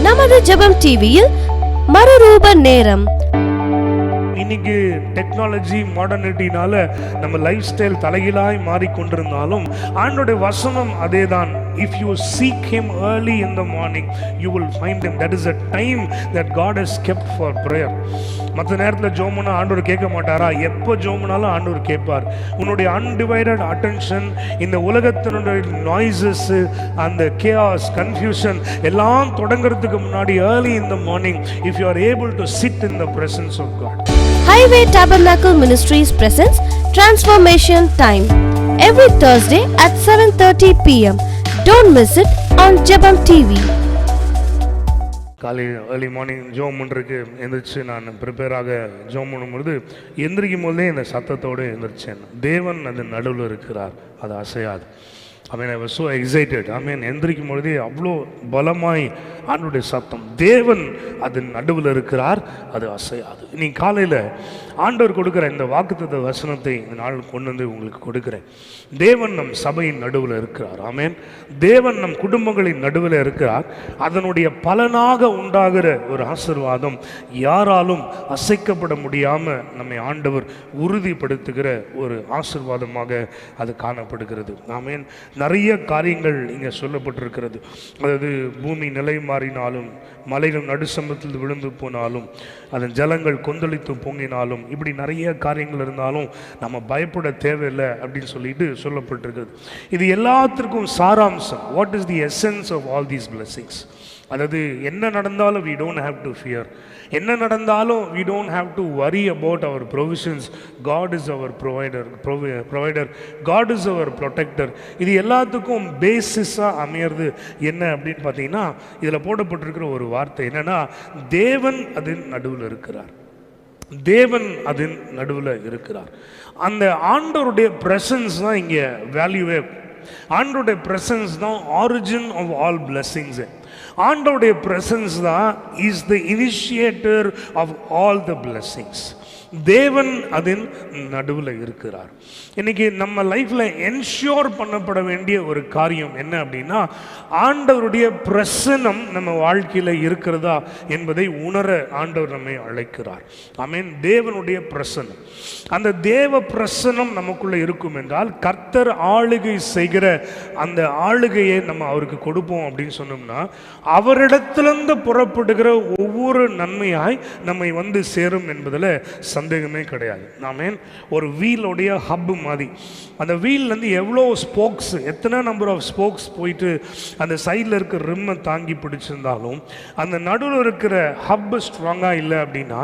நமது ஜெபம் டிவியில் மறுரூப நேரம். இன்னைக்கு டெக்னாலஜி மாடர்னிட்டினால நம்ம லைஃப் ஸ்டைல் தலைகீழாய் மாறிக்கொண்டிருந்தாலும் ஆண்டோடைய வசனம் அதேதான். If you seek him early in the morning, you will find him. That is a time that God has kept for prayer. மற்ற நேரத்தில் ஜோமுனா ஆண்டவர் கேட்க மாட்டாரா? எப்போ ஜோமுனாலும் ஆண்டவர் கேட்பார். உன்னுடைய அன்டிவைடட் அட்டென்ஷன் இந்த உலகத்தினுடைய நாய்ஸஸ், அந்த கேஆஸ், கன்ஃபியூஷன் எல்லாம் தொடங்கிறதுக்கு முன்னாடி early in the morning, if you are able to sit in the presence of God. Highway Tabernacle Ministries presents Transformation Time every Thursday at 7:30 p.m. Don't miss it on Jebam TV. காலை early morning ஜோம் பண்ணுறதுக்கு எந்திரிச்சு நான் ப்ரிப்பேராக ஜோம் பண்ணும்பொழுது எந்திரிக்கும் போதே இந்த சத்தத்தோடு எந்திரிச்சேன். தேவன் அது நடுவில் இருக்கிறார், அது அசையாது. I was so excited. எந்திரிக்கும் பொழுதே அவ்வளோ பலமாய் ஆண்டுடைய சத்தம், தேவன் அது நடுவில் இருக்கிறார், அது அசையாது. நீ காலையில் ஆண்டவர் கொடுக்குற இந்த வாக்குத்தத்த வசனத்தை இந்த நாள் கொண்டு வந்து உங்களுக்கு கொடுக்குறேன். தேவன் நம் சபையின் நடுவில் இருக்கிறார். தேவன் நம் குடும்பங்களின் நடுவில் இருக்கிறார். அதனுடைய பலனாக உண்டாகிற ஒரு ஆசீர்வாதம் யாராலும் அசைக்கப்பட முடியாமல் நம்மை ஆண்டவர் உறுதிப்படுத்துகிற ஒரு ஆசீர்வாதமாக அது காணப்படுகிறது. நிறைய காரியங்கள் இங்கே சொல்லப்பட்டிருக்கிறது. அதாவது பூமி நிலை மாறினாலும், மலைகள் நடுசமத்தில் விழுந்து போனாலும், அதன் ஜலங்கள் கொந்தளித்து பொங்கினாலும், இப்படி நிறைய காரியங்கள் இருந்தாலும் நம்ம பயப்பட தேவையில்லை அப்படின்னு சொல்லிட்டு சொல்லப்பட்டிருக்கிறது. இது எல்லாத்திற்கும் சாராம்சம். What is the essence of all these blessings? அதாவது என்ன நடந்தாலும் we don't have to fear. என்ன நடந்தாலும் we don't have to worry about our provisions. God is our provider. God is our protector. இது எல்லாத்துக்கும் பேசிஸாக அமையிறது என்ன அப்படின்னு பார்த்தீங்கன்னா, இதில் போடப்பட்டிருக்கிற ஒரு வார்த்தை என்னன்னா, தேவன் அதன் நடுவில் இருக்கிறார். தேவன் அதன் நடுவில் இருக்கிறார். அந்த ஆண்டவருடைய பிரசன்ஸ் தான் இங்கே வேல்யூவே. ஆண்டவருடைய பிரசன்ஸ் தான் ஆரிஜின் ஆஃப் ஆல் பிளெஸிங்ஸ். ஆண்டவருடைய பிரசன்ஸ் தான் is the initiator of all the blessings. தேவன் அதன் நடுவில் இருக்கிறார். இன்னைக்கு நம்ம லைஃப்ல என்ஷூர் பண்ணப்பட வேண்டிய ஒரு காரியம் என்ன அப்படின்னா, ஆண்டவருடைய பிரசன்னம் நம்ம வாழ்க்கையில் இருக்கிறதா என்பதை உணர ஆண்டவர் நம்மை அழைக்கிறார். தேவனுடைய பிரசன்னம், அந்த தேவ பிரசன்னம் நமக்குள்ள இருக்கும் என்றால் கர்த்தர் ஆளுகை செய்கிற அந்த ஆளுகையை நம்ம அவருக்கு கொடுப்போம் அப்படின்னு சொன்னோம்னா, அவரிடத்திலிருந்து புறப்படுகிற ஒவ்வொரு நன்மையாய் நம்மை வந்து சேரும் என்பதில் சந்தேகமே கிடையாது. ஒரு வீலோடைய ஹப் மாதிரி, அந்த வீல்லேருந்து எவ்வளோ ஸ்போக்ஸ், எத்தனை நம்பர் ஆஃப் ஸ்போக்ஸ் போயிட்டு அந்த சைடில் இருக்கிற ரிம்மை தாங்கி பிடிச்சிருந்தாலும், அந்த நடுவில் இருக்கிற ஹப் ஸ்ட்ராங்காக இல்லை அப்படின்னா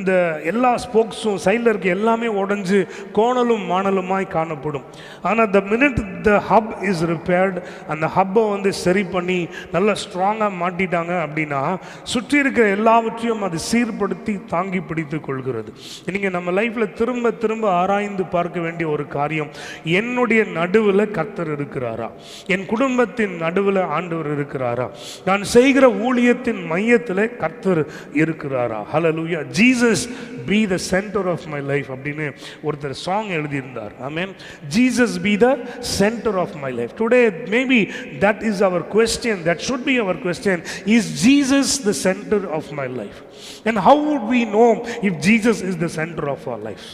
இந்த எல்லா ஸ்போக்ஸும் சைடில் இருக்க எல்லாமே உடஞ்சி கோணலும் மாணலுமாய் காணப்படும். ஆனால் த minute the hub is repaired, அந்த ஹப்பை வந்து சரி பண்ணி நல்லா ஸ்ட்ராங்காக மாட்டிட்டாங்க அப்படின்னா சுற்றி இருக்கிற எல்லாவற்றையும் அது சீர்படுத்தி தாங்கி பிடித்து கொள்கிறது. நீங்கள் நம்ம லைஃப்பில் திரும்ப திரும்ப ஆராய்ந்து பார்க்க வேண்டிய ஒரு காரியம், என்னுடைய நடுவில் கர்த்தர் இருக்கிறாரா? என் குடும்பத்தின் நடுவில் ஆண்டவர் இருக்கிறாரா? நான் செய்கிற ஊழியத்தின் மையத்தில் கர்த்தர் இருக்கிறாரா? Hallelujah. Jesus be the centre of my life அப்படின்னு ஒருத்தர் சாங் எழுதியிருந்தார். Jesus be the centre of my life. Today maybe that is our question, that should be our question. Is Jesus the centre of my life? And how would we know if Jesus is the center of our lives?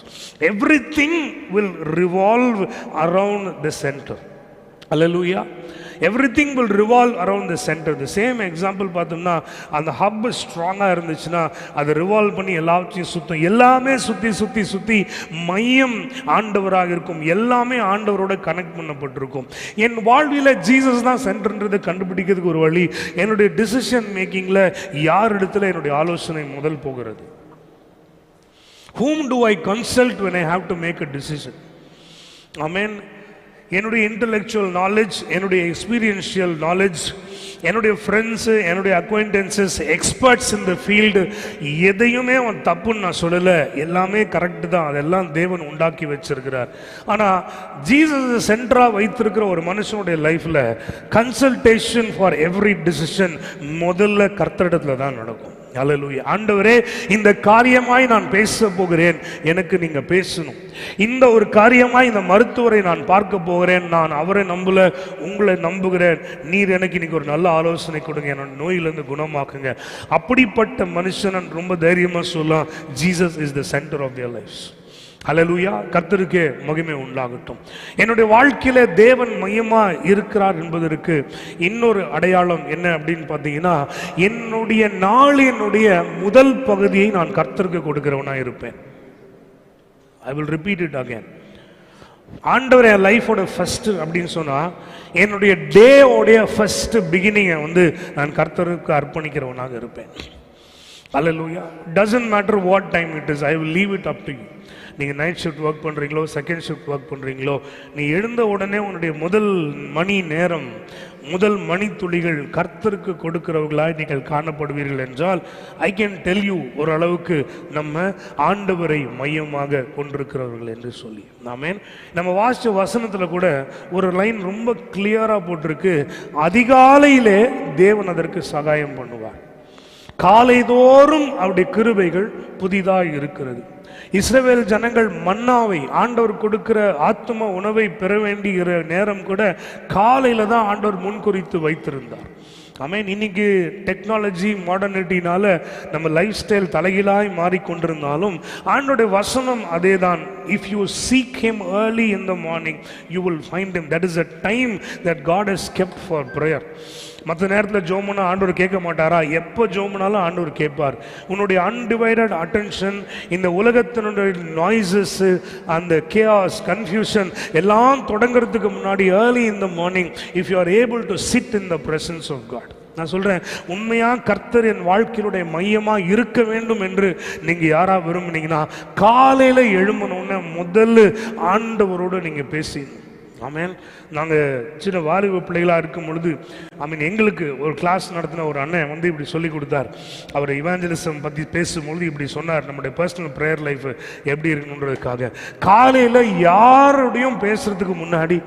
Everything will revolve around the center. Hallelujah. Everything will revolve around the center. The same example பார்த்தோம்னா, அந்த hub ஸ்ட்ராங்காக இருந்துச்சுன்னா அது revolve பண்ணி எல்லாத்தையும் சுற்றும். எல்லாமே சுற்றி சுற்றி சுற்றி மையம் ஆண்டவராக இருக்கும். எல்லாமே ஆண்டவரோட கனெக்ட் பண்ணப்பட்டிருக்கும். என் வாழ்வில் ஜீசஸ் தான் சென்டர்ன்றதை கண்டுபிடிக்கிறதுக்கு ஒரு வழி, என்னுடைய டிசிஷன் மேக்கிங்கில் யார் இடத்துல என்னுடைய ஆலோசனை முதல் போகிறது? Whom do I consult when I have to make a decision? என்னுடைய இன்டலெக்சுவல் நாலேஜ், என்னுடைய எக்ஸ்பீரியன்ஷியல் நாலேஜ், என்னுடைய ஃப்ரெண்ட்ஸு, என்னுடைய அக்வைண்டன்சஸ், எக்ஸ்பர்ட்ஸ் இந்த ஃபீல்டு, எதையுமே அவன் தப்புன்னு நான் சொல்லலை. எல்லாமே கரெக்டு தான். அதெல்லாம் தேவன் உண்டாக்கி வச்சிருக்கிறார். ஆனால் ஜீசஸ் சென்டராக வைத்திருக்கிற ஒரு மனுஷனுடைய லைஃப்பில் கன்சல்டேஷன் ஃபார் எவ்ரி டிசிஷன் முதல்ல கர்த்தரிடத்தில் தான் நடக்கும். அல்லேலூயா. ஆண்டவரே, இந்த காரியமாய் நான் பேச போகிறேன், எனக்கு நீங்க பேசணும். இந்த ஒரு காரியமாய் இந்த மருத்துவரை நான் பார்க்க போகிறேன், நான் அவரை நம்பல, உங்களை நம்புகிறேன், நீர் எனக்கு இன்னைக்கு ஒரு நல்ல ஆலோசனை கொடுங்க, என்னோட நோயிலிருந்து குணமாக்குங்க. அப்படிப்பட்ட மனுஷன் ரொம்ப தைரியமா சொல்லலாம், Jesus is the centre of their lives. Alleluia. கர்த்தருக்கே மகிமை உண்டாகட்டும். என்னுடைய வாழ்க்கையில தேவன் மையமா இருக்கிறார் என்பதற்கு இன்னொரு அடையாளம் என்ன அப்படின்னு பார்த்தீங்கன்னா, என்னுடைய நாளினுடைய முதல் பகுதியை நான் கர்த்தருக்கு கொடுக்கிறவனா இருப்பேன். I will repeat it again. ஆண்டவர் என் லைஃபோட ஃபர்ஸ்ட் அப்படின்னு சொன்னா, என்னுடைய டேவோடைய ஃபர்ஸ்ட் பிகினிங்கை நான் கர்த்தருக்கு அர்ப்பணிக்கிறவனாக இருப்பேன். Alleluia. Doesn't matter what time it is, I will leave it up to you. நீங்கள் நைட் ஷிஃப்ட் ஒர்க் பண்ணுறீங்களோ, செகண்ட் ஷிஃப்ட் ஒர்க் பண்ணுறீங்களோ, நீ எழுந்த உடனே உன்னுடைய முதல் மணி நேரம், முதல் மணித்துளிகள் கர்த்தருக்கு கொடுக்கிறவர்களாய் நீங்கள் காணப்படுவீர்கள் என்றால், ஐ கேன் டெல் யூ ஓரளவுக்கு நம்ம ஆண்டவரை மையமாக கொண்டிருக்கிறவர்கள் என்று சொல்லி. ஆமென். நம்ம வாசித்த வசனத்தில் கூட ஒரு லைன் ரொம்ப கிளியராக போட்டிருக்கு, அதிகாலையிலே தேவன் அதற்கு சகாயம் பண்ணுவார். காலைதோறும் அவருடைய கிருபைகள் புதிதாக இருக்கிறது. இஸ்ரவேல் ஜனங்கள் மன்னாவை, ஆண்டவர் கொடுக்கிற ஆத்தும உணவை பெற வேண்டிய நேரம் கூட காலையில தான் ஆண்டவர் முன்குறித்து வைத்திருந்தார். ஆமென். இன்னைக்கு டெக்னாலஜி மாடர்னிட்டினால நம்ம லைஃப் ஸ்டைல் தலைகீழாய் மாறிக்கொண்டிருந்தாலும் ஆண்டோடைய வசனம் அதே தான். If you seek him early in the morning you will find him. That is a time that God has kept for prayer. மற்ற நேரத்தில் ஜோமுனா ஆண்டவர் கேட்க மாட்டாரா? எப்போ ஜோமுனாலும் ஆண்டவர் கேட்பார். உன்னுடைய அன்டிவைடட் அட்டென்ஷன் இந்த உலகத்தினுடைய நாய்ஸஸ், அந்த கேஆஸ், கன்ஃபியூஷன் எல்லாம் தொடங்கிறதுக்கு முன்னாடி early in the morning if you are able to sit in the presence of God. நான் சொல்கிறேன், உண்மையாக கர்த்தர் என் வாழ்க்கையினுடைய மையமாக இருக்க வேண்டும் என்று நீங்கள் யாராக விரும்புனீங்கன்னா, காலையில் எழும்பணுன்னு முதல்ல ஆண்டவரோடு நீங்கள் பேசிடணும். ஆமென். நாங்கள் சின்ன வாலிப பிள்ளைகளாக இருக்கும் பொழுது எங்களுக்கு ஒரு கிளாஸ் நடத்தின ஒரு அண்ணன் இப்படி சொல்லி கொடுத்தார். அவர் இவாஞ்சலிசம் பற்றி பேசும்பொழுது இப்படி சொன்னார், நம்முடைய பர்சனல் ப்ரேயர் லைஃப் எப்படி இருக்கணுன்றதுக்காக காலையில் யாரோடையும் பேசுறதுக்கு முன்னாடி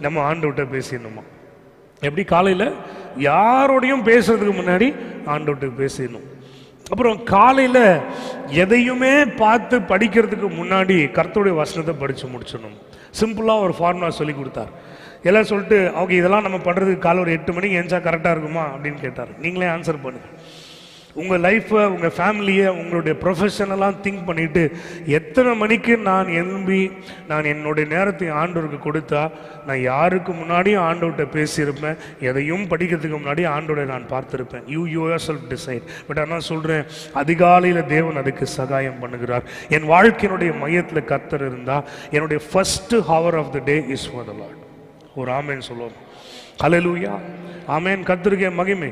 நம்ம ஆண்டவர்கிட்ட பேசிடணுமா. எப்படி? காலையில் யாரோடையும் பேசுறதுக்கு முன்னாடி ஆண்டவர்கிட்ட பேசிடணும். அப்புறம் காலையில் எதையுமே பார்த்து படிக்கிறதுக்கு முன்னாடி கர்த்தருடைய வசனத்தை படித்து முடிச்சிடணும். சிம்பிளாக ஒரு ஃபார்முலா சொல்லி கொடுத்தார். எல்லாம் சொல்லிட்டு அவங்க இதெல்லாம் நம்ம பண்ணுறதுக்கு காலை ஒரு 8 மணிக்கு எழுந்தா கரெக்டாக இருக்குமா அப்படின்னு கேட்டார். நீங்களே ஆன்சர் பண்ணுங்கள். உங்கள் லைஃப்பை, உங்கள் ஃபேமிலியை, உங்களுடைய ப்ரொஃபஷனெல்லாம் திங்க் பண்ணிவிட்டு எத்தனை மணிக்கு நான் எழும்பி நான் என்னுடைய நேரத்தை ஆண்டவருக்கு கொடுத்தா நான் யாருக்கு முன்னாடியும் ஆண்டவர்கிட்ட பேசியிருப்பேன், எதையும் படிக்கிறதுக்கு முன்னாடி ஆண்டவரை நான் பார்த்துருப்பேன். You yourself decide. But ஆனால் சொல்கிறேன், அதிகாலையில் தேவன் அதுக்கு சகாயம் பண்ணுகிறார். என் வாழ்க்கையினுடைய மையத்தில் கர்த்தர் இருந்தால் என்னுடைய first hour of the day is for the Lord. ஒரு ஆமென் சொல்லுவோம். ஹல்லேலூயா. ஆமென். கர்த்தருக்கே மகிமை.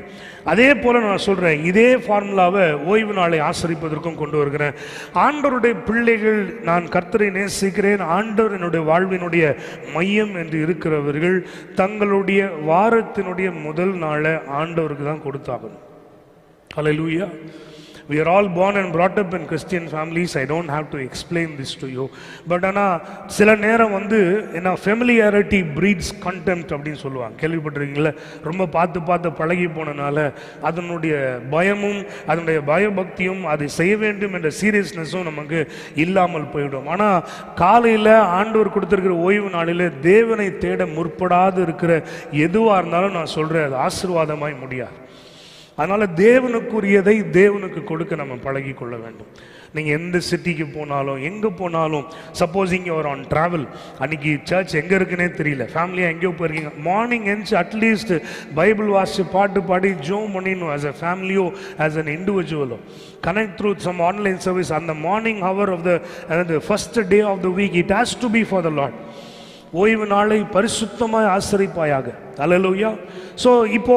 அதே போல நான் சொல்றேன், இதே ஃபார்முலாவை ஓய்வு நாளை ஆசரிப்பதற்கும் கொண்டு வருகிறேன். ஆண்டவருடைய பிள்ளைகள், நான் கர்த்தரை நேசிக்கிறேன், ஆண்டவர் என்னுடைய வாழ்வினுடைய மையம் என்று இருக்கிறவர்கள் தங்களுடைய வாரத்தினுடைய முதல் நாளை ஆண்டவருக்கு தான் கொடுத்தாகணும். ஹல்லேலூயா. We are all born and brought up in Christian families. I don't have to explain this to you. But ஆனால் சில நேரம் என்ன ஃபெமிலியாரிட்டி breeds contempt அப்படின்னு சொல்லுவாங்க. கேள்விப்பட்டிருக்கீங்களா? ரொம்ப பார்த்து பழகி போனனால அதனுடைய பயமும் அதனுடைய பயபக்தியும் அதை செய்ய வேண்டும் என்ற சீரியஸ்னஸும் நமக்கு இல்லாமல் போயிடும். ஆனால் காலையில் ஆண்டவர் கொடுத்துருக்கிற ஓய்வு நாளில் தேவனை தேட முற்படாது இருக்கிற எதுவாக இருந்தாலும் நான் சொல்கிறேன், அது ஆசீர்வாதமாய் முடியாது. அதனால் தேவனுக்குரியதை தேவனுக்கு கொடுக்க நம்ம பழகி கொள்ள வேண்டும். நீங்கள் எந்த சிட்டிக்கு போனாலும், எங்கே போனாலும், சப்போஸ் இங்கே ஒரு ஆன் ட்ராவல், அன்றைக்கி சர்ச் எங்கே இருக்குன்னே தெரியல, ஃபேமிலியாக எங்கேயோ போயிருக்கீங்க, மார்னிங் எந்திச்சு அட்லீஸ்ட் பைபிள் வாசித்து பாட்டு பாடி ஜோம் பண்ணிடணும். ஆஸ் அ ஃபேமிலியோ, ஆஸ் அன் இண்டிவிஜுவலோ connect through some online service. அந்த morning hour of the first day of the week it has to be for the lord. ஓய்வு நாளை பரிசுத்தமாக ஆசரிப்பாயாக. அல்லேலூயா. ஸோ இப்போ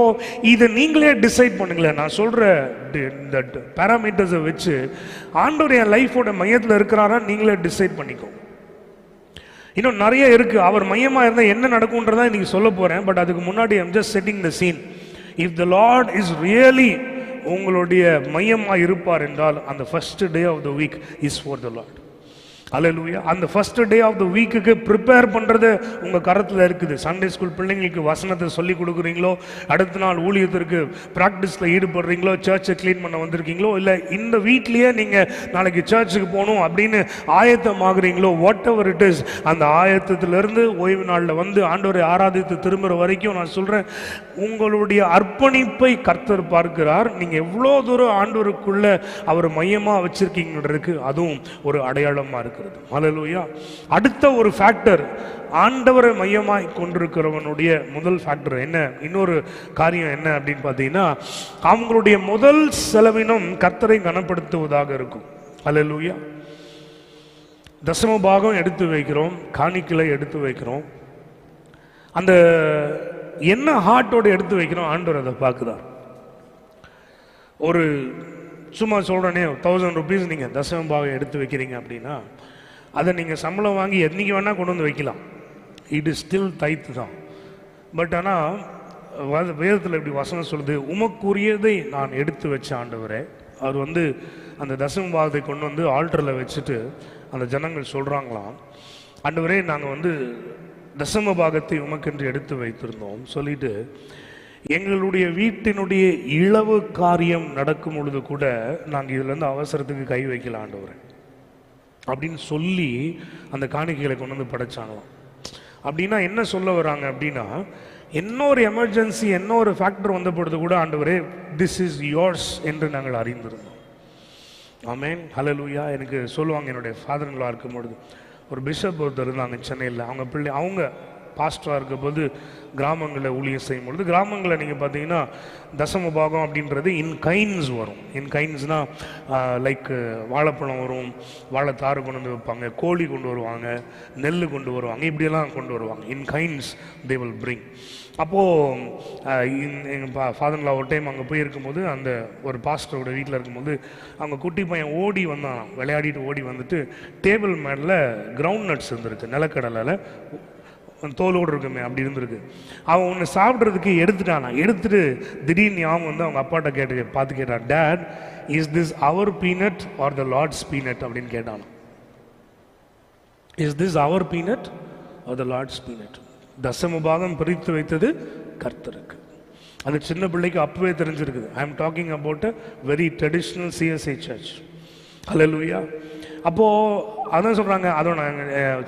இதை நீங்களே டிசைட் பண்ணுங்களேன். நான் சொல்கிற இந்த பேராமீட்டர்ஸை வச்சு ஆண்டவர் என் லைஃபோட மையத்தில் இருக்கிறாரா நீங்களே டிசைட் பண்ணிக்கோ. இன்னும் நிறைய இருக்குது. அவர் மையமாக இருந்தால் என்ன நடக்கும்ன்றதான் இன்றைக்கி சொல்ல போகிறேன். பட் அதுக்கு முன்னாடி I'm just setting the scene. If the lord is really உங்களுடைய மையமாக இருப்பார் என்றால் அந்த first day of the week is for the lord. Alleluia. அந்த ஃபர்ஸ்ட் டே ஆஃப் த வீக்குக்கு ப்ரிப்பேர் பண்ணுறது உங்கள் கரத்தில் இருக்குது. சண்டே ஸ்கூல் பிள்ளைங்களுக்கு வசனத்தை சொல்லி கொடுக்குறீங்களோ, அடுத்த நாள் ஊழியத்திற்கு ப்ராக்டிஸில் ஈடுபடுறீங்களோ, சர்ச்சை க்ளீன் பண்ண வந்திருக்கீங்களோ, இல்லை இந்த வீட்லேயே நீங்கள் நாளைக்கு சர்ச்சுக்கு போகணும் அப்படின்னு ஆயத்தமாகறீங்களோ, வாட் எவர் இட் இஸ், அந்த ஆயத்தத்திலிருந்து ஓய்வு நாளில் வந்து ஆண்டவரை ஆராதித்து திரும்புகிற வரைக்கும் நான் சொல்கிறேன், உங்களுடைய அர்ப்பணிப்பை கர்த்தர் பார்க்கிறார். நீங்கள் எவ்வளோ தூரம் ஆண்டவருக்குள்ள அவர் மையமாக வச்சிருக்கீங்கன்றதுக்கு அதுவும் ஒரு அடையாளமாக இருக்கிறது. ஹல்லேலூயா. அடுத்த ஒரு ஃபேக்டர், ஆண்டவரை மையமாய் கொண்டிருக்கிறவனுடைய முதல் ஃபேக்டர் என்ன, இன்னொரு காரியம் என்ன அப்படின்னு பார்த்தீங்கன்னா, அவங்களுடைய முதல் செலவினம் கர்த்தரை கனப்படுத்துவதாக இருக்கும். ஹல்லேலூயா. தசம பாகம் எடுத்து வைக்கிறோம், காணிக்கை எடுத்து வைக்கிறோம். அந்த என்ன ஹார்ட்டோடு எடுத்து வைக்கிறோம், ஆண்டவர் அதை பார்க்குறார். ஒரு சும்மா சொல்கிறேனே, 1000 rupees நீங்கள் தசம பாகம் எடுத்து வைக்கிறீங்க அப்படின்னா, அதை நீங்கள் சம்பளம் வாங்கி என்னைக்கு வேணால் கொண்டு வந்து வைக்கலாம். இட் இஸ் ஸ்டில் தைத்து தான். பட் ஆனால் வேதத்தில் இப்படி வசனம் சொல்லுது, உமக்குரியதை நான் எடுத்து வச்ச ஆண்டவரே. அவர் வந்து அந்த தசம பாகத்தை கொண்டு வந்து ஆல்டரில் வச்சுட்டு அந்த ஜனங்கள் சொல்கிறாங்களாம், ஆண்டவரே நாங்கள் வந்து தசம பாகத்தை உமக்கென்று எடுத்து வைத்திருந்தோம் சொல்லிட்டு, எங்களுடைய வீட்டினுடைய இளவு காரியம் நடக்கும் பொழுது கூட நாங்கள் இதுலேருந்து அவசரத்துக்கு கை வைக்கல ஆண்டவரே அப்படின்னு சொல்லி அந்த காணிக்கைகளை கொண்டு வந்து படைச்சாங்களாம். அப்படின்னா என்ன சொல்ல வராங்க அப்படின்னா, இன்னொரு எமர்ஜென்சி, இன்னொரு ஃபேக்டர் வந்த பொழுது கூட ஆண்டவரே திஸ் இஸ் யோர்ஸ் என்று நாங்கள் அறிந்திருந்தோம். ஆமென், ஹல்லேலூயா. எனக்கு சொல்லுவாங்க, என்னுடைய ஃபாதர் இன் லா இருக்கும் பொழுது ஒரு பிஷப் ஒருத்தர் இருந்தாங்க சென்னையில். அவங்க பாஸ்டராக இருக்கும்போது கிராமங்களில் ஊழியம் செய்யும் பொழுது, கிராமங்களில் நீங்கள் பார்த்தீங்கன்னா தசம பாகம் அப்படின்றது இன் கைன்ஸ் வரும். இன் கைன்ஸ்னால் லைக் வாழைப்பழம் வரும், வாழைத்தாறு கொண்டு வந்து வைப்பாங்க, கோழி கொண்டு வருவாங்க, நெல் கொண்டு வருவாங்க, இப்படியெல்லாம் கொண்டு வருவாங்க. இன் கைன்ஸ் தே வில் பிரிங். அப்போது எங்கள் ஃபாதர்லா ஒரு டைம் அங்கே போய் இருக்கும்போது, அந்த ஒரு பாஸ்டரோட வீட்டில் இருக்கும்போது அவங்க குட்டி பையன் ஓடி வந்தான், விளையாடிட்டு ஓடி வந்துட்டு டேபிள் மேலே கிரவுண்ட் நட்ஸ் இருந்திருக்கு, நிலக்கடலையில் தோலோடு இருக்குமே அப்படி இருந்திருக்கு. அவன் ஒன்று சாப்பிட்றதுக்கு எடுத்துட்டானா, எடுத்துட்டு திடீர்னு ஞாபகம் வந்து அவங்க அப்பாட்ட பார்த்து கேட்டான், dad is this our peanut or the lord's peanut அப்படின்னு கேட்டானா. Is this our peanut or the lord's peanut? தசம பாகம் பிரித்து வைத்தது கர்த்தருக்கு. அது சின்ன பிள்ளைக்கு அப்பவே தெரிஞ்சிருக்குது. I am talking about a very traditional CSI church. Hallelujah. அப்போது அதான் சொல்கிறாங்க, அதோட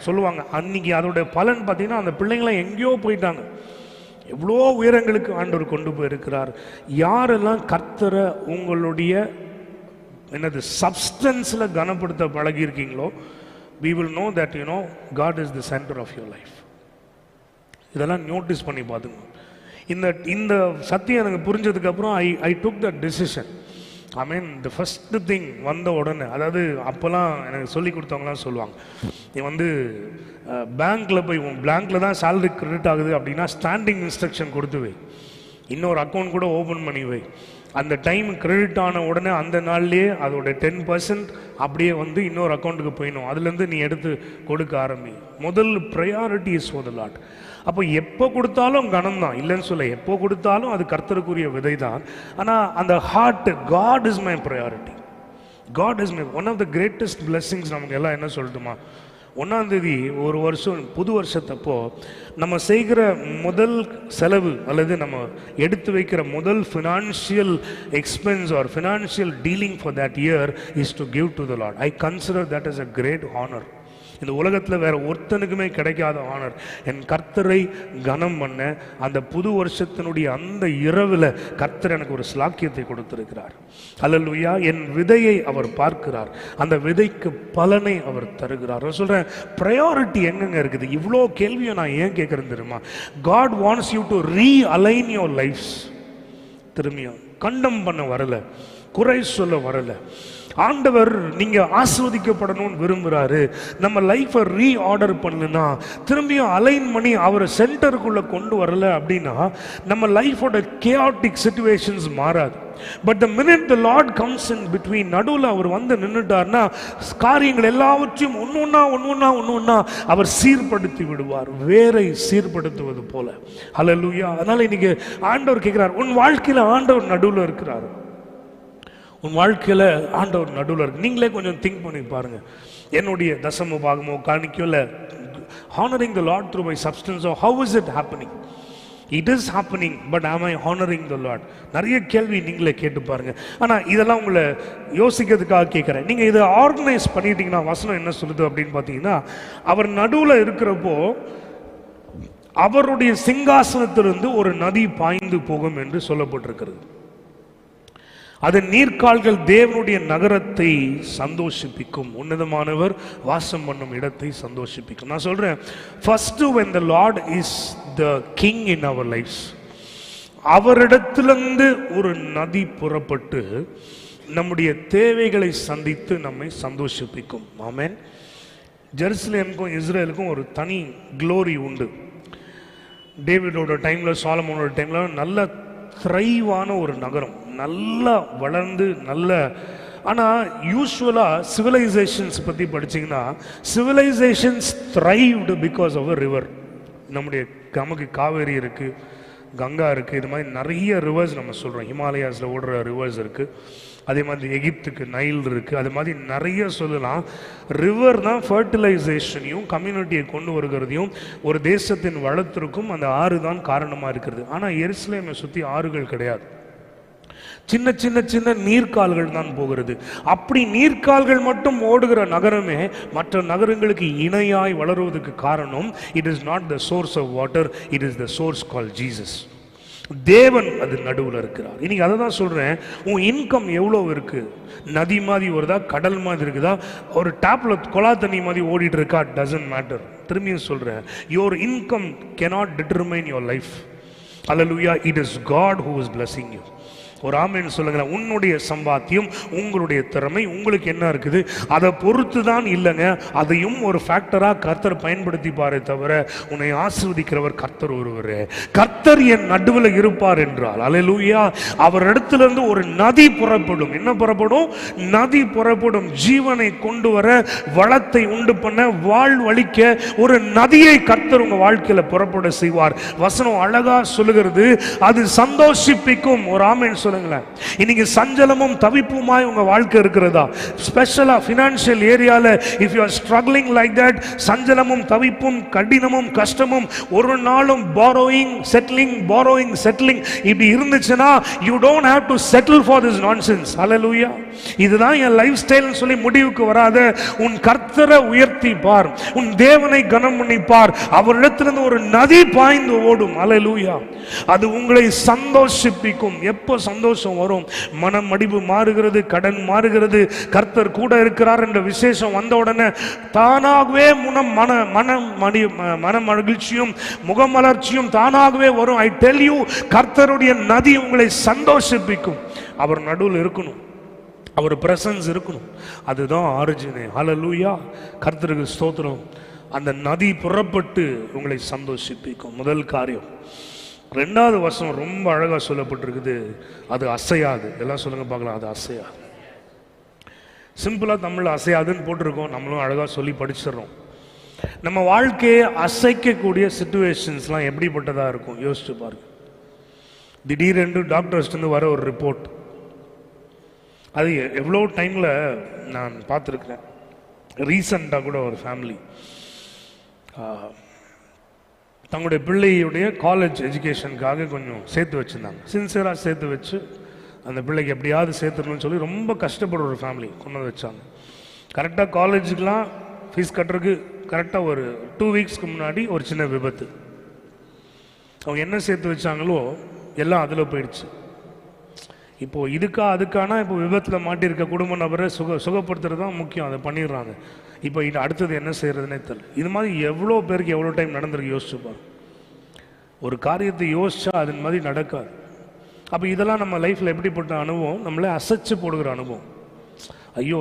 சொல்லுவாங்க, அன்றைக்கி அதோடைய பலன் பார்த்திங்கன்னா அந்த பிள்ளைங்களாம் எங்கேயோ போயிட்டாங்க. எவ்வளோ உயரங்களுக்கு ஆண்டவர் கொண்டு போயிருக்கிறார். யாரெல்லாம் கர்த்தரை உங்களுடைய என்னது சப்ஸ்டன்ஸில் கனப்படுத்த பழகியிருக்கீங்களோ, we will know that God is the center of your life. இதெல்லாம் நோட்டீஸ் பண்ணி பார்த்துங்க. இந்த சத்தியம் எனக்கு புரிஞ்சதுக்கப்புறம் I took the decision. I mean the first thing வந்த உடனே, அதாவது அப்போல்லாம் எனக்கு சொல்லி கொடுத்தவங்களாம் சொல்லுவாங்க, நீ வந்து பேங்க்கில் போய் உன் பேங்க்கில் தான் சேலரி கிரெடிட் ஆகுது அப்படின்னா ஸ்டாண்டிங் இன்ஸ்ட்ரக்ஷன் கொடுத்து வை, இன்னொரு அக்கௌண்ட் கூட ஓப்பன் பண்ணி வை. அந்த டைம் கிரெடிட் ஆன உடனே அந்த நாள்லேயே அதோட 10% அப்படியே வந்து இன்னொரு அக்கௌண்ட்டுக்கு போயிடணும். அதுலேருந்து நீ எடுத்து கொடுக்க ஆரம்பி. முதல் priority is for the Lord. அப்போ எப்போ கொடுத்தாலும் கனம் தான், இல்லைன்னு சொல்ல, எப்போ கொடுத்தாலும் அது கர்த்தருக்குரிய விதை தான். ஆனால் அந்த heart, God is my priority, God is my one of the greatest blessings. நமக்கு எல்லாம் என்ன சொல்லட்டுமா, 1ஆம் தேதி ஒரு வருஷம் புது வருஷத்தப்போ நம்ம செய்கிற முதல் செலவு அல்லது நம்ம எடுத்து வைக்கிற முதல் financial expense or financial dealing for that year is to give to the Lord. I consider that is a great honour. இந்த உலகத்தில் வேற ஒருத்தனுக்குமே கிடைக்காத ஆனர். என் கர்த்தரை கனம் பண்ண அந்த புது வருஷத்தினுடைய அந்த இரவில் கர்த்தர் எனக்கு ஒரு ஸ்லாக்கியத்தை கொடுத்திருக்கிறார். அல்லேலூயா. என் விதையை அவர் பார்க்கிறார், அந்த விதைக்கு பலனை அவர் தருகிறார். நான் சொல்றேன், ப்ரையாரிட்டி எங்கெங்க இருக்குது? இவ்வளோ கேள்வியை நான் ஏன் கேட்குறேன் தெரியுமா? God wants you to realign your lives. திரும்பியும் கண்டம் பண்ண வரல, குறை சொல்ல வரல. ஆண்டவர் நீங்க ஆசீர்வதிக்கப்படணும்னு விரும்புறாரு. நம்ம லைஃபை ரீஆர்டர் பண்ணலன்னா, திரும்பியும் அலைன் பண்ணி அவரை சென்டருக்குள்ள கொண்டு வரல அப்படின்னா நம்ம லைஃபோட கேஆட்டிக் சிச்சுவேஷன்ஸ் மாறாது. But the minute the Lord comes in between, நடுவில் அவர் வந்து நின்றுட்டார்னா காரியங்கள் எல்லாவற்றையும் ஒன்னொன்னா அவர் சீர்படுத்தி விடுவார், வேரை சீர்படுத்துவது போல. ஹல்லேலூயா. அதனால இன்னைக்கு ஆண்டவர் கேட்கிறார், உன் வாழ்க்கையில ஆண்டவர் நடுவில் இருக்கிறார். உன் வாழ்க்கையில் ஆண்டவர் நடுவில் இருக்கு. நீங்களே கொஞ்சம் திங்க் பண்ணி பாருங்க. என்னுடைய தசம பாகமோ காணிக்கோ இல்லை honoring the Lord through my substance, or how is it happening? It is happening, but am I honoring the Lord? நிறைய கேள்வி நீங்களே கேட்டு பாருங்க. ஆனால் இதெல்லாம் உங்களை யோசிக்கிறதுக்காக கேட்குறேன். நீங்கள் இதை ஆர்கனைஸ் பண்ணிட்டீங்கன்னா வசனம் என்ன சொல்லுது அப்படின்னு பார்த்தீங்கன்னா, அவர் நடுவில் இருக்கிறப்போ அவருடைய சிங்காசனத்திலிருந்து ஒரு நதி பாய்ந்து போகும் என்று சொல்லப்பட்டிருக்கிறது. அது நீர்க்கால்கள் தேவனுடைய நகரத்தை சந்தோஷிப்பிக்கும். உன்னதமானவர் வாசம் பண்ணும் இடத்தை சந்தோஷிப்பிக்கும். நான் சொல்றேன், first when the Lord is the king in our lives, அவரிடத்திலிருந்து ஒரு நதி புறப்பட்டு நம்முடைய தேவைகளை சந்தித்து நம்மை சந்தோஷிப்பிக்கும். ஆமென். ஜெருசலேமுக்கும் இஸ்ரேலுக்கும் ஒரு தனி க்ளோரி உண்டு. டேவிடோட டைம்ல, சாலமோனோட டைம்ல நல்ல த்ரைவான ஒரு நகரம், நல்லா வளர்ந்து நல்ல. ஆனால் யூஸ்வலாக சிவிலைசேஷன்ஸ் பற்றி படிச்சிங்கன்னா, civilisations thrived because of a river. நம்முடைய நமக்கு காவேரி இருக்குது, கங்கா இருக்குது, இது மாதிரி நிறைய ரிவர்ஸ் நம்ம சொல்கிறோம். ஹிமாலயாஸில் ஓடுற ரிவர்ஸ் இருக்குது. அதே மாதிரி எகிப்துக்கு நைல் இருக்குது. அது மாதிரி நிறைய சொல்லலாம். ரிவர் தான் ஃபர்டிலைசேஷனையும் கம்யூனிட்டியை கொண்டு வருகிறதையும் ஒரு தேசத்தின் வளத்திற்கும் அந்த ஆறு தான் காரணமாக இருக்கிறது. ஆனால் எருசலேமை சுற்றி ஆறுகள் கிடையாது, சின்ன சின்ன சின்ன நீர்க்கால்கள் தான் போகிறது. அப்படி நீர்க்கால்கள் மட்டும் ஓடுகிற நகரமே மற்ற நகரங்களுக்கு இணையாய் வளருவதற்கு காரணம், it is not the source of water, it is the source call Jesus. தேவன் அது நடுவில் இருக்கிறார். இன்னைக்கு அதை தான் சொல்றேன். உன் இன்கம் எவ்வளோ இருக்கு? நதி மாதிரி வருதா, கடல் மாதிரி இருக்குதா, ஒரு டேப்ல கொலா தண்ணி மாதிரி ஓடிட்டு இருக்கா? Doesn't matter. திரும்பியும் சொல்றேன், your income cannot determine your life. Hallelujah. It is God who is blessing you. ஒரு ஆமென் சொல்லுங்களேன். உன்னுடைய சம்பாத்தியம், உங்களுடைய திறமை, உங்களுக்கு என்ன இருக்குது அதை பொறுத்து தான் இல்லைங்க. அதையும் ஒரு ஃபேக்டராக கர்த்தர் பயன்படுத்தி பாரு தவிர உன்னை ஆசீர்வதிக்கிறவர் கர்த்தர் ஒருவர். கர்த்தர் என் நடுவில் இருப்பார் என்றால், அல்லேலூயா, அவர் இடத்திலிருந்து ஒரு நதி புறப்படும். என்ன புறப்படும்? நதி புறப்படும். ஜீவனை கொண்டு வர, வளத்தை உண்டு பண்ண, வாழ்வழிக்க ஒரு நதியை கர்த்தர் உங்க வாழ்க்கையில புறப்பட செய்வார். வசனம் அழகா சொல்லுகிறது, அது சந்தோஷிப்பிக்கும். ஒரு ஆமென் சொல்லுங்களேன். இன்னைக்கு சஞ்சலமும் தவிப்புமாய் உங்க வாழ்க்கை இருக்கிறதா? ஸ்பெஷலா ஃபினான்ஷியல் ஏரியால if you are struggling like that, சஞ்சலமும் தவிப்பும் கடினமும் கஷ்டமும், ஒரு நாளும் borrowing settling இப்படி இருந்துச்சுன்னா, you don't have to settle for this nonsense. Hallelujah. இதுதான் என் லைஃப் ஸ்டைல் சொல்லி முடிவுக்கு வராத. உன் கர்த்தரை உயர்த்தி பார், உன் தேவனை கனம் பண்ணி பார். அவரிடத்திலிருந்து ஒரு நதி பாய்ந்து ஓடும். Hallelujah. அது உங்களை சந்தோஷிப்பிக்கும். எப்போ சந்தோஷம் வரும்? மனம் மடிவு மாறுகிறது, கடன் மாறுகிறது, கர்த்தர் கூட இருக்கிறார் என்ற விசேஷம் வந்த உடனே தானாகவே மன மகிழ்ச்சியும் முகமலர்ச்சியும் தானாகவே வரும். ஐ டெல் யூ, கர்த்தருடைய நதி உங்களை சந்தோஷிப்பிக்கும். அவர் நடுவில் இருக்கணும், அவர் பிரசன்ஸ் இருக்கணும். அதுதான் ஆரிஜினே. ஹல்லேலூயா. கர்த்தருக்கு ஸ்தோத்திரம். அந்த நதி புறப்பட்டு உங்களை சந்தோஷிப்பிக்கும். முதல் காரியம். ரெண்டாவது வசனம் ரொம்ப அழகா சொல்லப்பட்டிருக்குது, அது அசையாது. எல்லாம் சொல்லுங்க பார்க்கலாம், அது அசையாது. சிம்பிளா தமிழ்ல அசையாதுன்னு போட்டிருக்கோம், நம்மளும் அழகா சொல்லி படிச்சிடறோம். நம்ம வாழ்க்கையை அசைக்கக்கூடிய சிச்சுவேஷன்ஸ்லாம் எப்படிப்பட்டதா இருக்கும் யோசிச்சு பாருங்க. திடீரென்று டாக்டர்ஸ்ட்டு வர ஒரு ரிப்போர்ட், அது எவ்வளோ டைமில் நான் பார்த்துருக்குறேன். ரீசண்டாக கூட ஒரு ஃபேமிலி தங்களுடைய பிள்ளையுடைய காலேஜ் எஜுகேஷனுக்காக கொஞ்சம் சேர்த்து வச்சுருந்தாங்க. சின்சியராக சேர்த்து வச்சு அந்த பிள்ளைக்கு எப்படியாவது சேர்த்துடணும்னு சொல்லி ரொம்ப கஷ்டப்படுற ஒரு ஃபேமிலி கொண்டு வந்து வச்சாங்க. கரெக்டாக காலேஜுக்கெலாம் ஃபீஸ் கட்டுறதுக்கு கரெக்டாக ஒரு 2 வீக்ஸ்க்கு முன்னாடி ஒரு சின்ன விபத்து. அவங்க என்ன சேர்த்து வச்சாங்களோ எல்லாம் அதில் போயிடுச்சு. இப்போது அதுக்கானா இப்போ விபத்தில் மாட்டியிருக்க குடும்ப நபரை சுகப்படுத்துறது தான் முக்கியம், அதை பண்ணிடுறாங்க. இப்போ இது அடுத்தது என்ன செய்கிறதுனே தெரியல. இது மாதிரி எவ்வளோ பேருக்கு எவ்வளோ டைம் நடந்திருக்கு யோசிச்சு பாரு. ஒரு காரியத்தை யோசிச்சா அது மாதிரி நடக்காது. அப்போ இதெல்லாம் நம்ம லைஃப்பில் எப்படிப்பட்ட அனுபவம்? நம்மளே அசைச்சு போடுகிற அனுபவம். ஐயோ,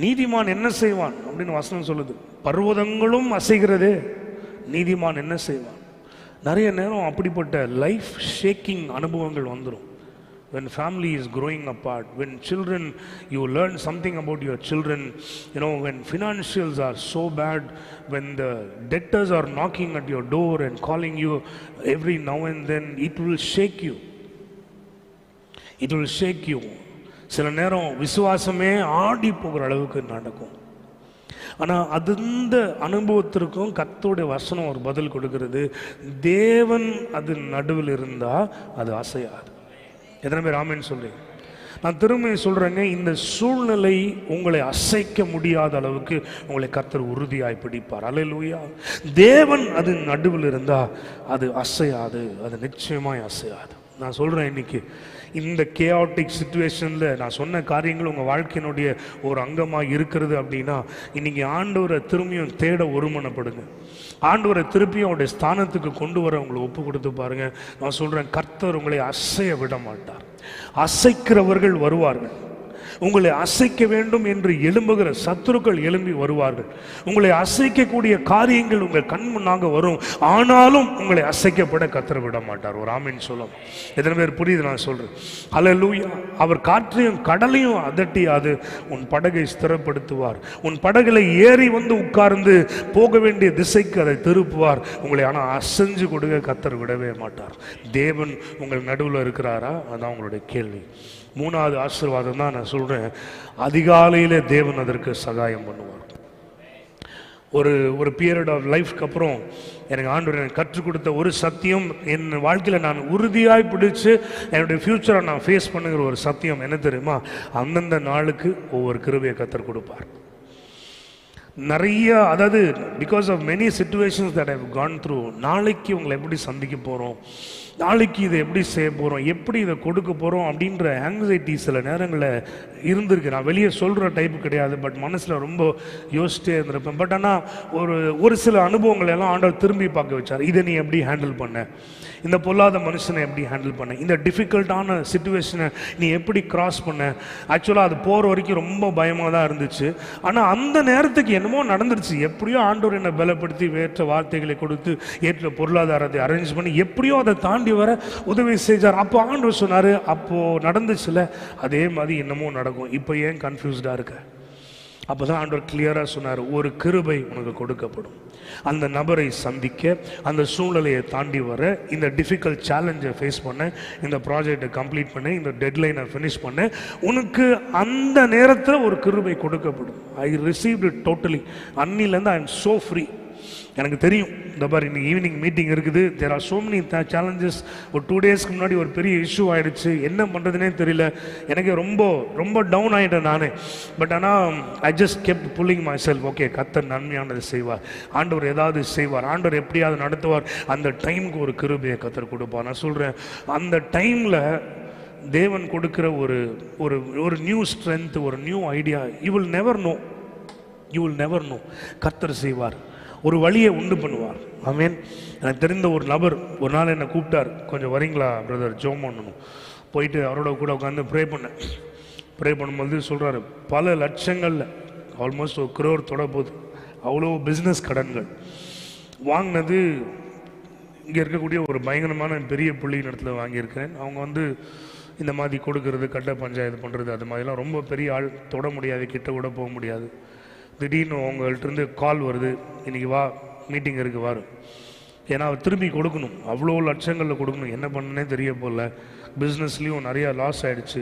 நீதிமான் என்ன செய்வான் அப்படின்னு வசனம் சொல்லுது. பர்வதங்களும் அசைகிறதே, நீதிமான் என்ன செய்வான். நிறைய நேரம் அப்படிப்பட்ட லைஃப் ஷேக்கிங் அனுபவங்கள் வந்துடும். When family is growing apart, when children, you learn something about your children, when financials are so bad, when the debtors are knocking at your door and calling you every now and then, it will shake you. It will shake you. சில நேரம் விசுவாசமே ஆடி போகிற அளவுக்கு நடக்கும். ஆனால் அந்த அனுபவத்திற்கும் கர்த்தருடைய வசனம் ஒரு பதில் கொடுக்கிறது. தேவன் அது நடுவில் இருந்தால் அது அசையாது. எத்தனை பேர் ஆமென் சொல்றீங்க? நான் திரும்ப சொல்கிறேங்க, இந்த சூழ்நிலை உங்களை அசைக்க முடியாத அளவுக்கு உங்களை கர்த்தர் உறுதியாய் பிடிப்பார். அல்லேலூயா. தேவன் அது நடுவில் இருந்தால் அது அசையாது, அது நிச்சயமாய் அசையாது. நான் சொல்கிறேன், இன்னைக்கு இந்த கேஆட்டிக் சிச்சுவேஷனில் நான் சொன்ன காரியங்கள் உங்கள் வாழ்க்கையினுடைய ஒரு அங்கமாக இருக்கிறது அப்படின்னா, இன்னைக்கு ஆண்டவரை திரும்பியும் தேட ஒருமனப்படுங்க. ஆண்டவரை திருப்பியும் அவருடைய ஸ்தானத்துக்கு கொண்டு வர உங்களை ஒப்பு கொடுத்து பாருங்க. நான் சொல்கிறேன், கர்த்தர் உங்களை அசைய விட மாட்டார். அசைக்கிறவர்கள் வருவார்கள். உங்களை அசைக்க வேண்டும் என்று எழும்புகிற சத்துருக்கள் எழும்பி வருவார்கள். உங்களை அசைக்கக்கூடிய காரியங்கள் உங்கள் கண் முன்னாக வரும். ஆனாலும் உங்களை அசைக்கப்பட கர்த்தர் விட மாட்டார். ஒரு ஆமென் சொல்லும். எத்தனை பேர் புரியுது நான் சொல்றேன்? அல்லேலூயா. அவர் காற்றையும் கடலையும் அதட்டியாது உன் படகை ஸ்திரப்படுத்துவார். உன் படகுல ஏறி வந்து உட்கார்ந்து போக வேண்டிய திசைக்கு அதை திருப்புவார். உங்களை ஆனால் அசைஞ்சு கொடுக்க கர்த்தர் விடவே மாட்டார். தேவன் உங்கள் நடுவில் இருக்கிறாரா? அதான் உங்களுடைய கேள்வி. மூணாவது ஆசீர்வாதம் தான் நான் சொல்கிறேன், அதிகாலையில் தேவன் அதற்கு சகாயம் பண்ணுவார். ஒரு பீரியட் ஆஃப் லைஃப்க்கு அப்புறம் எனக்கு ஆண்டவர் எனக்கு கற்றுக் கொடுத்த ஒரு சத்தியம், என் வாழ்க்கையில் நான் உறுதியாய் பிடிச்சு என்னுடைய ஃப்யூச்சரை நான் ஃபேஸ் பண்ணுங்கிற ஒரு சத்தியம் என்ன தெரியுமா? அந்தந்த நாளுக்கு ஒவ்வொரு கிருபையை கர்த்தர் கொடுப்பார். நிறைய, அதாவது because of many situations that I've gone through, நாளைக்கு உங்களை எப்படி சந்திக்க போகிறோம், நாளைக்கு இதை எப்படி செய்ய போகிறோம், எப்படி இதை கொடுக்க போகிறோம் அப்படின்ற ஆங்ஸைட்டி சில நேரங்களில் இருந்திருக்கு. நான் வெளியே சொல்கிற டைப்பு கிடையாது, பட் மனசில் ரொம்ப யோசிச்சே இருந்திருப்பேன். பட் ஆனால் ஒரு சில அனுபவங்கள் எல்லாம் ஆண்டவர் திரும்பி பார்க்க வச்சார். இதை நீ எப்படி ஹேண்டில் பண்ண, இந்த பொல்லாத மனுஷனை எப்படி ஹேண்டில் பண்ண, இந்த டிஃபிகல்ட்டான சிச்சுவேஷனை நீ எப்படி கிராஸ் பண்ண. ஆக்சுவலாக அது போகிற வரைக்கும் ரொம்ப பயமாக தான் இருந்துச்சு. ஆனால் அந்த நேரத்துக்கு என்னமோ நடந்துருச்சு. எப்படியோ ஆண்டவர் என்னை பலப்படுத்தி ஏற்ற வார்த்தைகளை கொடுத்து ஏற்ற பொருளாதாரத்தை அரேஞ்ச் பண்ணி எப்படியோ அதை தாண்டி வர உதவி செஞ்சார். அப்போ ஆண்டவர் சொன்னார், அப்போது நடந்துச்சுல அதே மாதிரி என்னமோ நடக்கும், இப்போ ஏன் கன்ஃபியூஸ்டாக இருக்க? அப்போ தான் ஆண்டவர் கிளியராக சொன்னார், ஒரு கிருபை உனக்கு கொடுக்கப்படும். அந்த நபரை சந்திக்க, அந்த சூழ்நிலையை தாண்டி வர, இந்த டிஃபிகல்ட் சேலஞ்சை ஃபேஸ் பண்ண, இந்த ப்ராஜெக்டை கம்ப்ளீட் பண்ண, இந்த டெட்லைனை ஃபினிஷ் பண்ண, உனக்கு அந்த நேரத்தில் ஒரு கிருபை கொடுக்கப்படும். I received it totally. அன்னிலேருந்து ஐ எம் ஸோ ஃப்ரீ. எனக்கு தெரியும், இந்த மாதிரி இன்னைக்கு ஈவினிங் மீட்டிங் இருக்குது, there are so many challenges. ஒரு 2 டேஸ்க்கு முன்னாடி ஒரு பெரிய இஷ்யூ ஆகிடுச்சு, என்ன பண்ணுறதுனே தெரியல. எனக்கு ரொம்ப ரொம்ப டவுன் ஆகிட்டேன் நானே. பட் ஆனால் I just kept pulling myself. Okay, கர்த்தர் நன்மையானது செய்வார், ஆண்டவர் ஏதாவது செய்வார், ஆண்டவர் எப்படியாவது நடத்துவார். அந்த டைமுக்கு ஒரு கிருபையை கர்த்தர் கொடுப்பார். நான் சொல்கிறேன், அந்த டைமில் தேவன் கொடுக்குற ஒரு நியூ ஸ்ட்ரென்த், ஒரு new idea, you will never know. கர்த்தர் செய்வார், ஒரு வழியை உண்டு பண்ணுவார். ஆமென். எனக்கு தெரிந்த ஒரு நபர் ஒரு நாள் என்னை கூப்பிட்டார், கொஞ்சம் வரீங்களா பிரதர், ஜெபம் பண்ணணும். போயிட்டு அவரோட கூட உட்காந்து ப்ரே பண்ணும்போது சொல்கிறாரு, பல லட்சங்களில் ஆல்மோஸ்ட் 1 crore தொட போகுது, அவ்வளோ பிஸ்னஸ் கடன்கள் வாங்கினது. இங்கே இருக்கக்கூடிய ஒரு பயங்கரமான பெரிய புள்ளியின் இடத்துல வாங்கியிருக்கிறேன். அவங்க இந்த மாதிரி கொடுக்கறது, கட்ட பஞ்சாயத்து பண்ணுறது, அது மாதிரிலாம் ரொம்ப பெரிய ஆள், தொட முடியாது, கிட்ட கூட போக முடியாது. திடீர்னு அவங்கள்ட்ட கால் வருது, இன்றைக்கி வா மீட்டிங் இருக்குது வாரு. ஏன்னா அவர் திரும்பி கொடுக்கணும், அவ்வளோ லட்சங்களில் கொடுக்கணும். என்ன பண்ணனே தெரிய போகல, பிஸ்னஸ்லேயும் நிறையா லாஸ் ஆகிடுச்சு.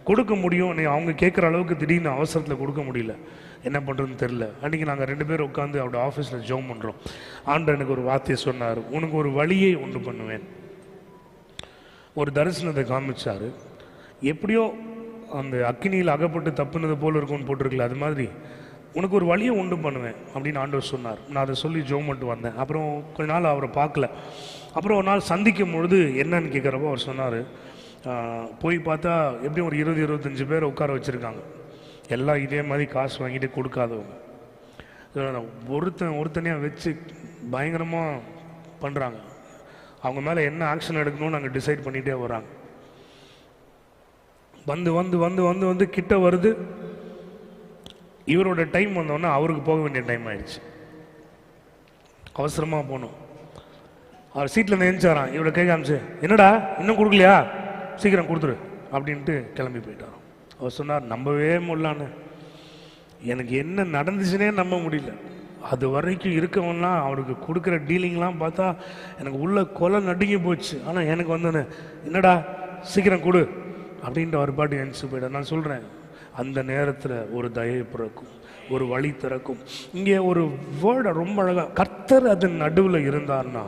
கொடுக்க முடியும், அவங்க கேட்குற அளவுக்கு திடீர்னு அவசரத்தில் கொடுக்க முடியல, என்ன பண்ணுறதுன்னு தெரில. அன்றைக்கி நாங்கள் 2 பேர் உட்காந்து அவரோட ஆஃபீஸில் ஜெபம் பண்ணுறோம். ஆண்டவர் எனக்கு ஒரு வார்த்தையை சொன்னார், உனக்கு ஒரு வழியை உண்டு பண்ணுவேன். ஒரு தரிசனத்தை காமிச்சார். எப்படியோ அந்த அக்கினியில் அகப்பட்டு தப்புனது போல் இருக்கும்னு போட்டிருக்கல, அது மாதிரி உனக்கு ஒரு வழியை உண்டு பண்ணுவேன் அப்படின்னு ஆண்டவர் சொன்னார். நான் அதை சொல்லி ஜெபம் பண்ணிட்டு வந்தேன். அப்புறம் கொஞ்ச நாள் அவரை பார்க்கல. அப்புறம் ஒரு நாள் சந்திக்கும் பொழுது என்னன்னு கேட்குறப்போ அவர் சொன்னார், போய் பார்த்தா எப்படியும் ஒரு 20-25 பேர் உட்கார வச்சுருக்காங்க, எல்லாம் இதே மாதிரி காசு வாங்கிட்டு கொடுக்காதவங்க. ஒருத்தனையாக வச்சு பயங்கரமாக பண்ணுறாங்க. அவங்க மேலே என்ன ஆக்ஷன் எடுக்கணும்னு நாங்கள் டிசைட் பண்ணிகிட்டே வராங்க. வந்து வந்து வந்து வந்து வந்து கிட்ட வருது. இவரோட டைம் வந்தோடனே அவருக்கு போக வேண்டிய டைம் ஆயிடுச்சு. அவசரமாக போகணும். அவர் சீட்டில் நினைச்சாரான். இவரை கை காமிச்சு, என்னடா இன்னும் கொடுக்கலையா, சீக்கிரம் கொடுத்துரு அப்படின்ட்டு கிளம்பி போயிட்டாரான். அவர் சொன்னார், நம்பவே முடியலான்னு, எனக்கு என்ன நடந்துச்சுன்னே நம்ப முடியல. அது வரைக்கும் இருக்கவன்லாம் அவருக்கு கொடுக்குற டீலிங்லாம் பார்த்தா எனக்கு உள்ள கொலை நடுங்கி போச்சு. ஆனால் எனக்கு என்னடா சீக்கிரம் கொடு, அப்படின்ட்டு அவர் பாட்டு எழுந்து போயிட்டார். நான் சொல்கிறேன், அந்த நேரத்தில் ஒரு தயை பிறக்கும், ஒரு வழி திறக்கும். இங்கே ஒரு வேர்டை ரொம்ப அழகாக, கர்த்தர் அதன் நடுவில் இருந்தார்னா,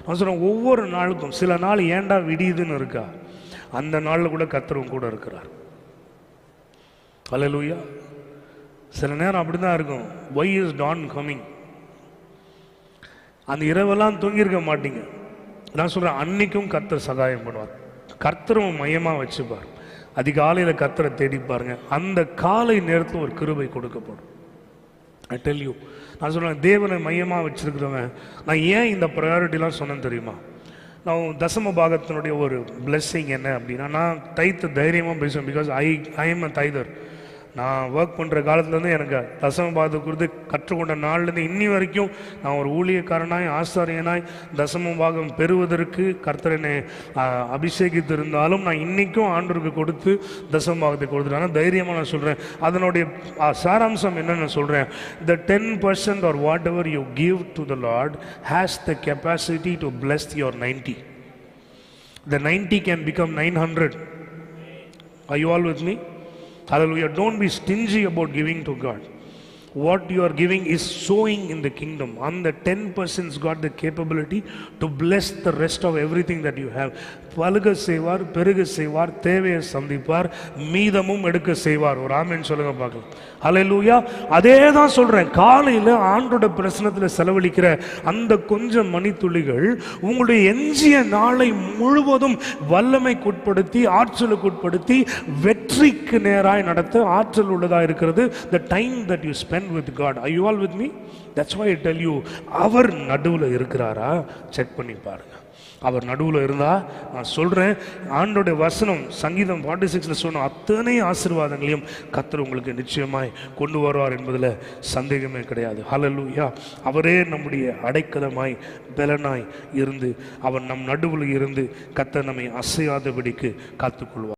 நான் சொல்கிறேன் ஒவ்வொரு நாளுக்கும் சில நாள் ஏண்டா விடியுதுன்னு இருக்கா, அந்த நாளில் கூட கர்த்தரும் கூட இருக்கிறார். அல்லேலூயா. சில நேரம் அப்படி தான் இருக்கும். why is dawn coming? அந்த இரவெல்லாம் தூங்கியிருக்க மாட்டீங்க. நான் சொல்கிறேன், அன்னைக்கும் கர்த்தர் சகாயம் பண்ணுவார். கர்த்தரும் மையமாக வச்சுப்பார். அதிகாலையில் கர்த்தரை தேடி பாருங்க, அந்த காலை நேரத்தில் ஒரு கிருபை கொடுக்கப்படும். ஐ டெல் யூ, நான் சொல்கிறேன், தேவனை மையமாக வச்சுருக்கிறவன். நான் ஏன் இந்த ப்ரையாரிட்டிலாம் சொன்னேன்னு தெரியுமா? நான் தசம பாகத்தினுடைய ஒரு பிளெஸ்ஸிங் என்ன அப்படின்னா, நான் தைத்து தைரியமாக பேசுவேன். Because I am a tither. நான் ஒர்க் பண்ணுற காலத்துலேருந்து எனக்கு தசம பாகத்தை குறித்து கற்றுக்கொண்ட நாள்லேருந்து இன்னி வரைக்கும் நான் ஒரு ஊழியக்காரனாய் ஆசாரியனாய் தசம பாகம் பெறுவதற்கு கர்த்தரனை அபிஷேகித்திருந்தாலும் நான் இன்றைக்கும் ஆண்டவருக்கு கொடுத்து தசம பாகத்தை கொடுத்துட்டேன். ஆனால் தைரியமாக நான் சொல்கிறேன், அதனுடைய சாராம்சம் என்னென்னு சொல்கிறேன். the 10% or whatever you give to the Lord has the capacity to bless your 90. The 90 can become 900. Are you all with me? Hallelujah. Don't be stingy about giving to God. What you are giving is sowing in the kingdom. And the 10%'s got the capability to bless the rest of everything that you have. பலுக செய்வார், பெருக செய்வார், தேவையை சந்திப்பார், மீதமும் எடுக்க செய்வார். ஒரு ஆமென் சொல்லுங்க பார்க்கலாம். ஹல்லேலூயா. அதே தான் சொல்கிறேன், காலையில் ஆண்டோட பிரசனத்தில் செலவழிக்கிற அந்த கொஞ்சம் மணித்துளிகள் உங்களுடைய எஞ்சிய நாளை முழுவதும் வல்லமைக்குட்படுத்தி, ஆற்றலுக்குட்படுத்தி, வெற்றிக்கு நேராய் நடத்த ஆற்றல் உள்ளதாக இருக்கிறது. the time that you spend with God. Are you all with me? That's why I tell you, அவர் நடுவில் இருக்கிறாரா செக் பண்ணி பாருங்க. அவர் நடுவில் இருந்தால் நான் சொல்கிறேன், ஆண்டோடைய வசனம் சங்கீதம் 46 சொன்ன அத்தனை ஆசீர்வாதங்களையும் கர்த்தர் உங்களுக்கு நிச்சயமாய் கொண்டு வருவார் என்பதில் சந்தேகமே கிடையாது. ஹல்லேலூயா. அவரே நம்முடைய அடைக்கலமாய் பலனாய் இருந்து அவர் நம் நடுவில் இருந்து கர்த்தர் நம்மை அசையாதபடிக்கு காத்துக்கொள்வார்.